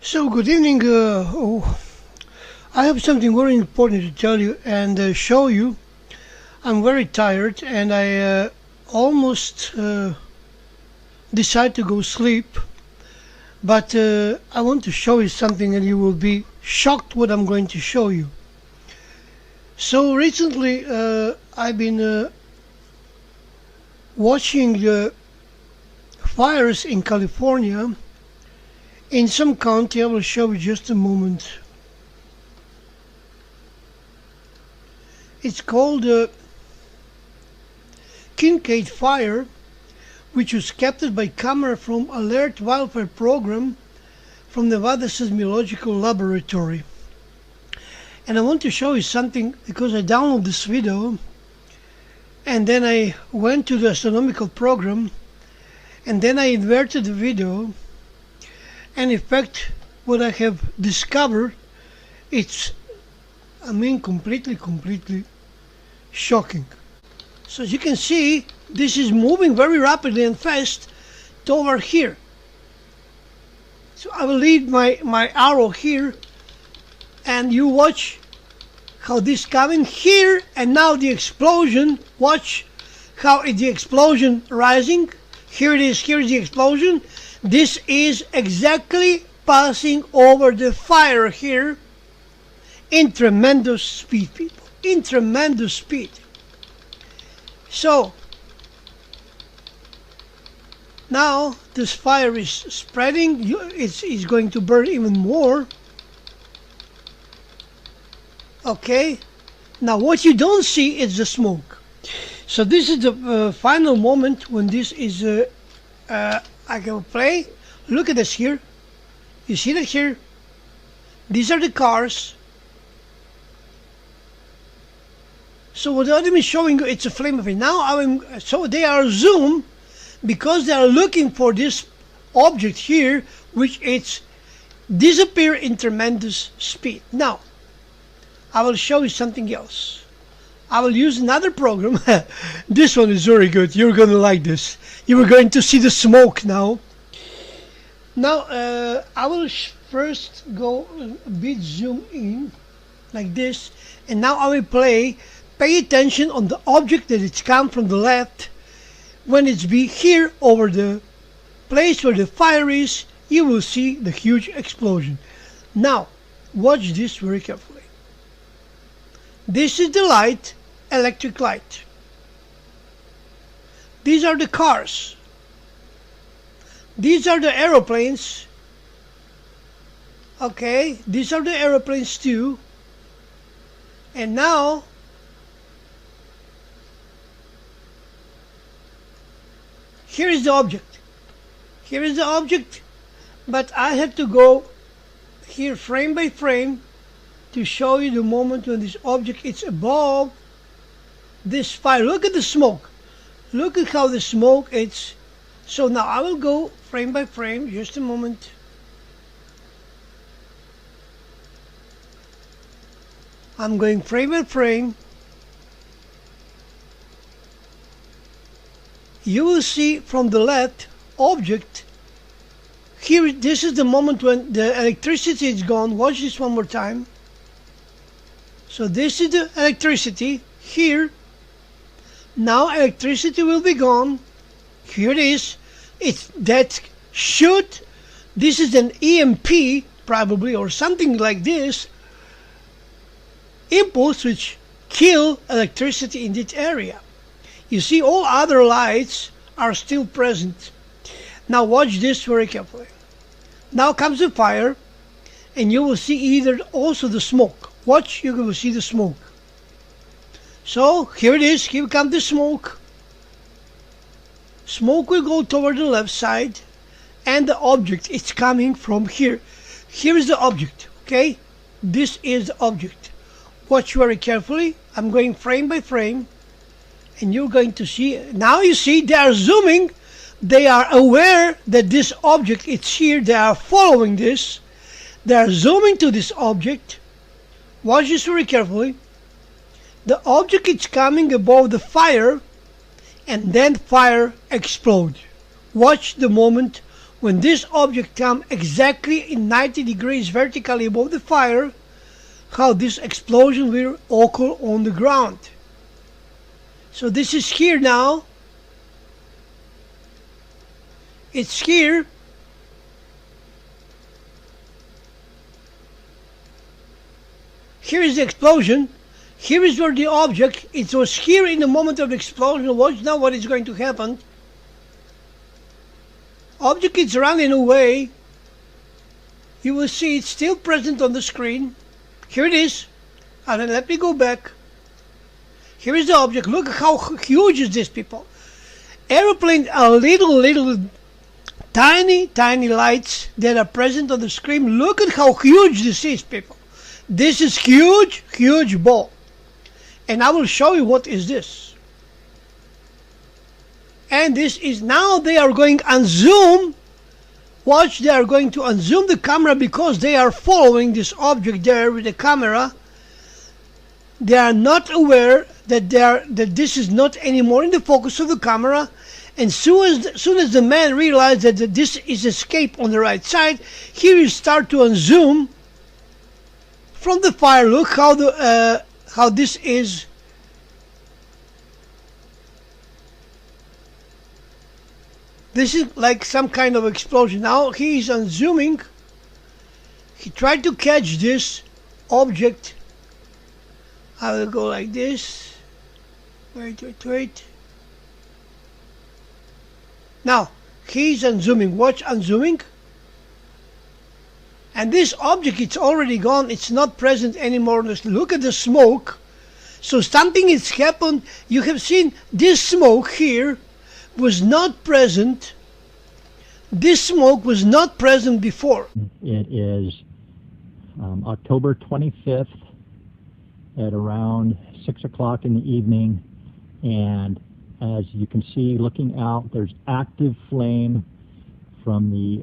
So, good evening. I have something very important to tell you and show you. I'm very tired and I almost decide to go sleep, but I want to show you something and you will be shocked what I'm going to show you. So, recently I've been watching the fires in California. In some county, I will show you just a moment. It's called the Kincaid Fire, which was captured by camera from Alert Wildfire Program from Nevada Seismological Laboratory. And I want to show you something because I downloaded this video and then I went to the astronomical program and then I inverted the video. And in fact, what I have discovered, it's, completely shocking. So as you can see, this is moving very rapidly and fast toward here. So I will lead my arrow here, and you watch how this coming here, and now the explosion. Watch how the explosion rising. Here it is, here's the explosion. This is exactly passing over the fire here in tremendous speed, people. In tremendous speed. So, now this fire is spreading. It's going to burn even more. Okay? Now what you don't see is the smoke. So this is the final moment when this is I can play. Look at this here. You see that here? These are the cars. So what I'm showing you, it's a flame of it. Now so they are zoomed because they are looking for this object here, which it's disappear in tremendous speed. Now, I will show you something else. I will use another program. This one is very good. You're going to like this. You are going to see the smoke now. Now, I will first go a bit zoom in like this. And now I will play. Pay attention on the object that it's come from the left. When it's be here over the place where the fire is, you will see the huge explosion. Now, watch this very carefully. This is the light, electric light. These are the cars. These are the aeroplanes. Okay, these are the aeroplanes too. And now, here is the object. Here is the object, but I have to go here frame by frame to show you the moment when this object is above this fire. Look at the smoke. Look at how the smoke is. So now I will go frame by frame, just a moment. I'm going frame by frame. You will see from the left object. Here, this is the moment when the electricity is gone. Watch this one more time. So this is the electricity here. Now electricity will be gone. Here it is. It's that shoot. This is an EMP probably or something like this. Impulse which kill electricity in this area. You see all other lights are still present. Now watch this very carefully. Now comes the fire and you will see either also the smoke. Watch, you will see the smoke. So here it is, here comes the smoke. Smoke will go toward the left side and the object is coming from here. Here is the object, okay? This is the object. Watch very carefully. I'm going frame by frame and you're going to see. Now you see they are zooming. They are aware that this object is here. They are following this. They are zooming to this object. Watch this very carefully. The object is coming above the fire and then fire explodes. Watch the moment when this object comes exactly in 90 degrees vertically above the fire, how this explosion will occur on the ground. So this is here now. It's here. Here is the explosion. Here is where the object, it was here in the moment of the explosion. Watch now what is going to happen. Object is running away. You will see it's still present on the screen. Here it is. And then let me go back. Here is the object. Look how huge is this, people. Aeroplanes are little tiny lights that are present on the screen. Look at how huge this is, people. This is huge ball. And I will show you what is this. And this is, now they are going to unzoom. Watch, they are going to unzoom the camera because they are following this object there with the camera. They are not aware that this is not anymore in the focus of the camera. And soon as the man realized that this is escape on the right side, he will start to unzoom from the fire. Look how this is. This is like some kind of explosion. Now he is unzooming. He tried to catch this object. I will go like this. Wait. Now he's unzooming. Watch, unzooming. And this object, it's already gone. It's not present anymore. Look at the smoke. So something has happened. You have seen this smoke here was not present. This smoke was not present before. It is October 25th at around 6 o'clock in the evening, and as you can see looking out, there's active flame from the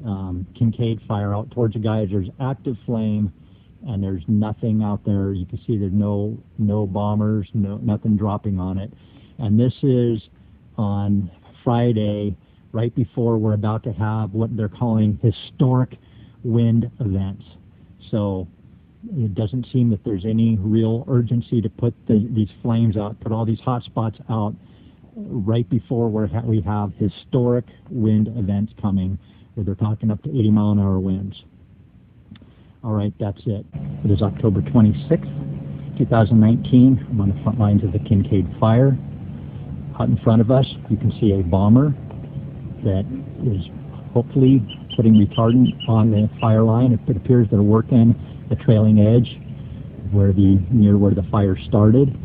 Kincaid fire out towards the guys. There's active flame, and there's nothing out there. You can see there's no bombers, nothing dropping on it. And this is on Friday, right before we're about to have what they're calling historic wind events. So it doesn't seem that there's any real urgency to put these flames out, put all these hot spots out right before we have historic wind events coming, where they're talking up to 80-mile-an-hour winds. All right, that's it. It is October 26th, 2019. I'm on the front lines of the Kincaid fire. Out in front of us, you can see a bomber that is hopefully putting retardant on the fire line. It appears they're working the trailing edge near where the fire started.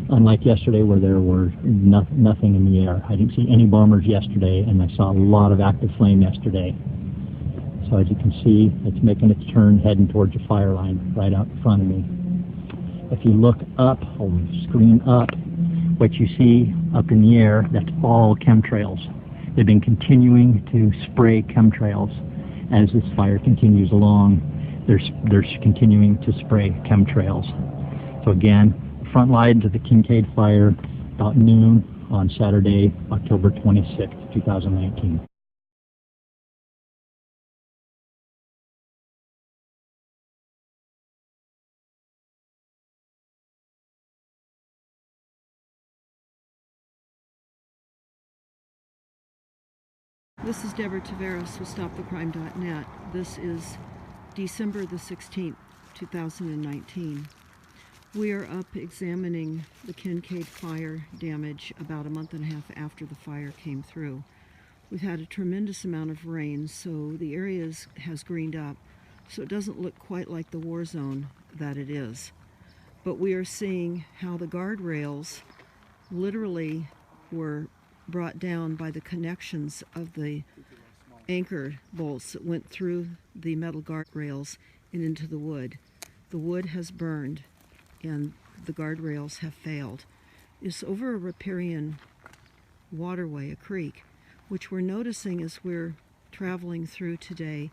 Unlike yesterday, where there were nothing in the air. I didn't see any bombers yesterday, and I saw a lot of active flame yesterday. So as you can see, it's making its turn heading towards the fire line right out in front of me. If you look up, hold the screen up, what you see up in the air, that's all chemtrails. They've been continuing to spray chemtrails as this fire continues along. They're continuing to spray chemtrails. So again, front lines of the Kincaid fire, about noon on Saturday, October 26th, 2019. This is Deborah Taveras with StopTheCrime.net. This is December the 16th, 2019. We are up examining the Kincaid fire damage about a month and a half after the fire came through. We've had a tremendous amount of rain, so the area has greened up, so it doesn't look quite like the war zone that it is. But we are seeing how the guardrails literally were brought down by the connections of the anchor bolts that went through the metal guardrails and into the wood. The wood has burned and the guardrails have failed. It's over a riparian waterway, a creek, which we're noticing as we're traveling through today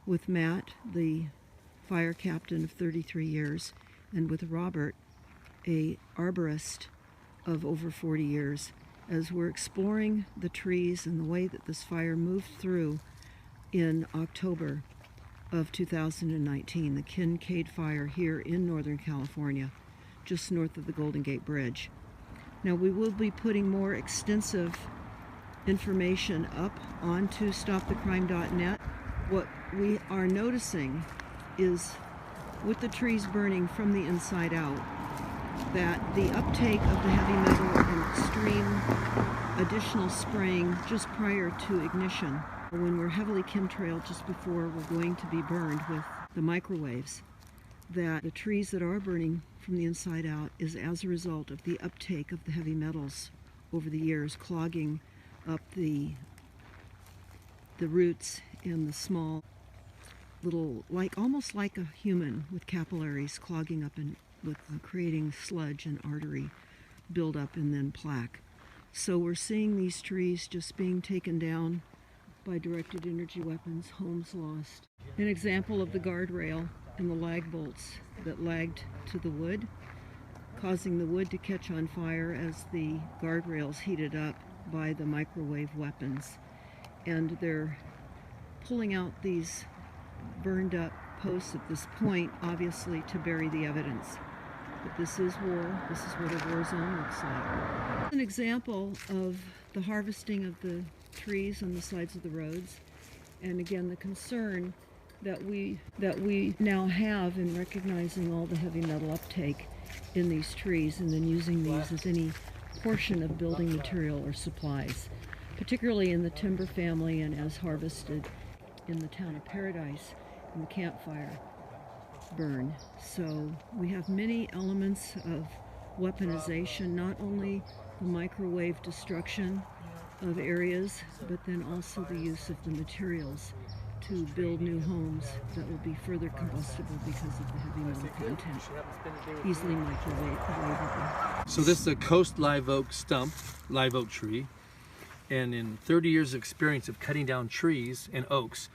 with Matt, the fire captain of 33 years, and with Robert, a arborist of over 40 years. As we're exploring the trees and the way that this fire moved through, in October of 2019, the Kincaid fire here in Northern California, just north of the Golden Gate Bridge. Now, we will be putting more extensive information up onto stopthecrime.net. What we are noticing is, with the trees burning from the inside out, that the uptake of the heavy metal and extreme additional spraying just prior to ignition, when we're heavily chemtrailed just before we're going to be burned with the microwaves, that the trees that are burning from the inside out is as a result of the uptake of the heavy metals over the years, clogging up the roots and the small little, almost like a human with capillaries clogging up and creating sludge and artery buildup and then plaque. So we're seeing these trees just being taken down by directed energy weapons, homes lost. An example of the guardrail and the lag bolts that lagged to the wood, causing the wood to catch on fire as the guardrails heated up by the microwave weapons. And they're pulling out these burned up posts at this point, obviously to bury the evidence. But this is war. This is what a war zone looks like. An example of the harvesting of the trees on the sides of the roads, and again the concern that we now have in recognizing all the heavy metal uptake in these trees and then using these as any portion of building material or supplies, particularly in the timber family and as harvested in the town of Paradise in the campfire burn. So we have many elements of weaponization, not only the microwave destruction of areas, but then also the use of the materials to build new homes that will be further combustible because of the heavy metal content, easily microwavable. So this is a coast live oak stump, live oak tree, and in 30 years of experience of cutting down trees and oaks,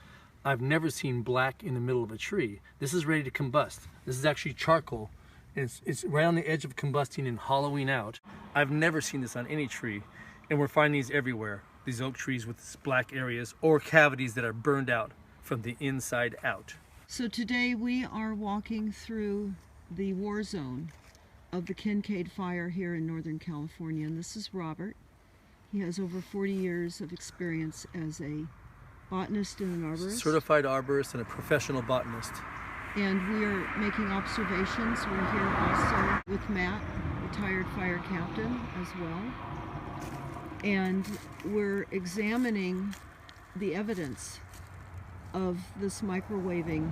I've never seen black in the middle of a tree. This is ready to combust. This is actually charcoal. It's right on the edge of combusting and hollowing out. I've never seen this on any tree, and we're finding these everywhere. These oak trees with these black areas or cavities that are burned out from the inside out. So today we are walking through the war zone of the Kincaid fire here in Northern California, and this is Robert. He has over 40 years of experience as a botanist and an arborist. Certified arborist and a professional botanist. And we are making observations. We're here also with Matt, retired fire captain as well. And we're examining the evidence of this microwaving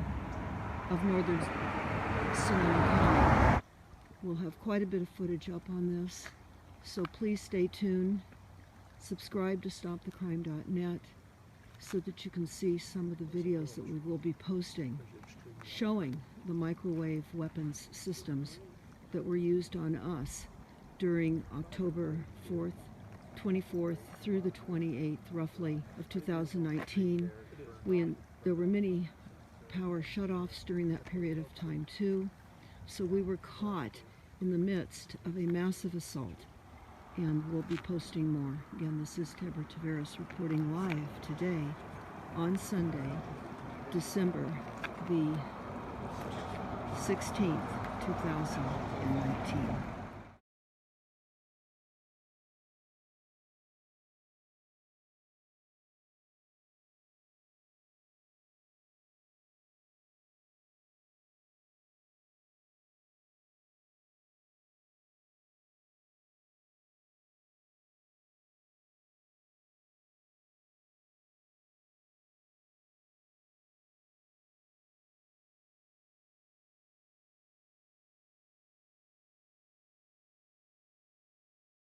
of northern Sonoma County. We'll have quite a bit of footage up on this, so please stay tuned. Subscribe to stopthecrime.net so that you can see some of the videos that we will be posting showing the microwave weapons systems that were used on us during October 24th through the 28th, roughly, of 2019. There were many power shutoffs during that period of time too, so we were caught in the midst of a massive assault, and we'll be posting more. Again, this is Deborah Taveras reporting live today on Sunday, December the 16th, 2019.